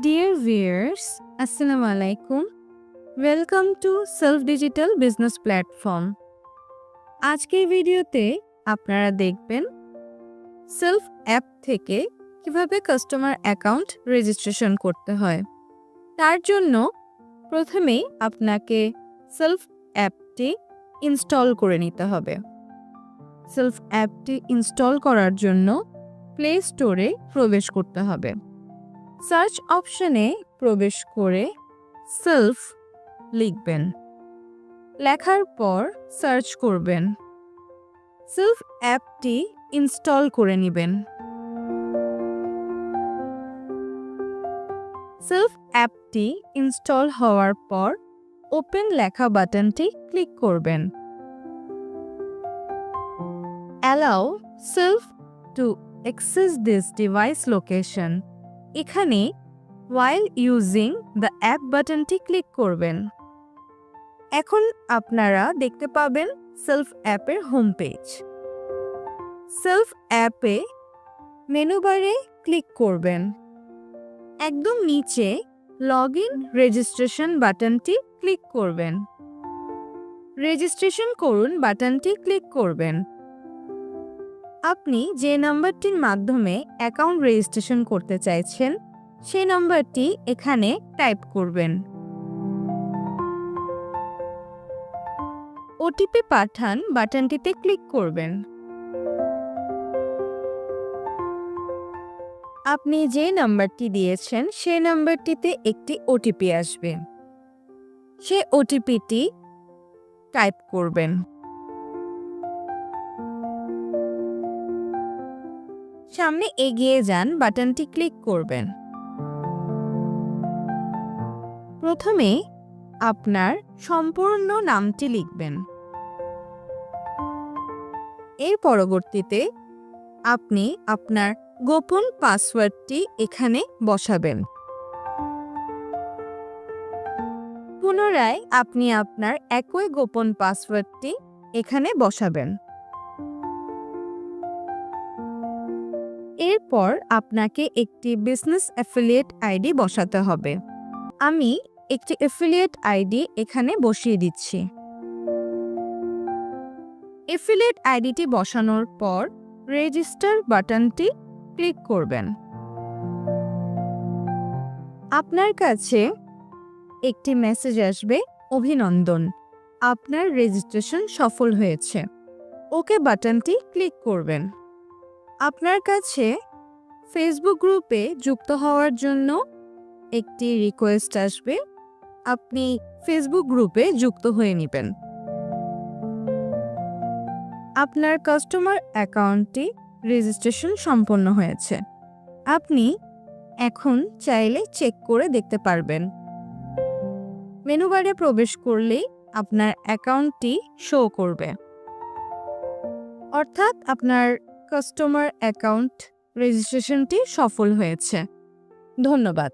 Dear viewers, Assalamu alaikum. Welcome to Self Digital Business Platform. আজকের ভিডিওতে আপনারা দেখবেন সেলফ অ্যাপ থেকে কিভাবে কাস্টমার অ্যাকাউন্ট রেজিস্ট্রেশন করতে হয়। তার জন্য প্রথমেই আপনাকে সেলফ অ্যাপটি ইনস্টল করে নিতে হবে। সেলফ অ্যাপটি ইনস্টল করার জন্য প্লে স্টোরে প্রবেশ করতে হবে। সার্চ অপশনে প্রবেশ করে সেলফ লিখবেন। লেখার পর সার্চ করবেন। সেলফ অ্যাপটি ইনস্টল করে নেবেন। সেলফ অ্যাপটি ইনস্টল হওয়ার পর ওপেন লেখা বাটনটি ক্লিক করবেন। Allow self to access this device location. এখানে while using the app বাটনটি ক্লিক করবেন। এখন আপনারা দেখতে পাবেন সেলফ অ্যাপের হোম পেজ। সেলফ অ্যাপে মেনু বারে ক্লিক করবেন। একদম নিচে লগ ইন রেজিস্ট্রেশন বাটনটি ক্লিক করবেন। রেজিস্ট্রেশন করুন বাটনটি ক্লিক করবেন। আপনি যে নাম্বারটির মাধ্যমে অ্যাকাউন্ট রেজিস্ট্রেশন করতে চাইছেন সেই নাম্বারটি এখানে টাইপ করবেন। ওটিপি পাঠান বাটনটিতে ক্লিক করবেন। আপনি যে নাম্বারটি দিয়েছেন সেই নাম্বারটিতে একটি ওটিপি আসবে। সেই ওটিপিটি টাইপ করবেন। সামনে এগিয়ে যান বাটনটি ক্লিক করবেন। প্রথমে আপনার সম্পূর্ণ নামটি লিখবেন। এর পরবর্তীতে আপনি আপনার গোপন পাসওয়ার্ডটি এখানে বসাবেন। পুনরায় আপনি আপনার একই গোপন পাসওয়ার্ডটি এখানে বসাবেন। এরপর আপনাকে একটি বিজনেস অ্যাফিলিয়েট আইডি বসাতে হবে। আমি একটি অ্যাফিলিয়েট আইডি এখানে বসিয়ে দিচ্ছি। অ্যাফিলিয়েট আইডিটি বসানোর পর রেজিস্টার বাটনটি ক্লিক করবেন। আপনার কাছে একটি মেসেজ আসবে, অভিনন্দন, আপনার রেজিস্ট্রেশন সফল হয়েছে। ওকে বাটনটি ক্লিক করবেন। আপনার কাছে ফেসবুক গ্রুপে যুক্ত হওয়ার জন্য একটি রিকোয়েস্ট আসবে। আপনি ফেসবুক গ্রুপে যুক্ত হয়ে নেবেন। আপনার কাস্টমার অ্যাকাউন্টটি রেজিস্ট্রেশন সম্পন্ন হয়েছে। আপনি এখন চাইলে চেক করে দেখতে পারবেন। মেনু বারে প্রবেশ করলেই আপনার অ্যাকাউন্টটি শো করবে, অর্থাৎ আপনার কাস্টমার অ্যাকাউন্ট রেজিস্ট্রেশনটি সফল হয়েছে। ধন্যবাদ।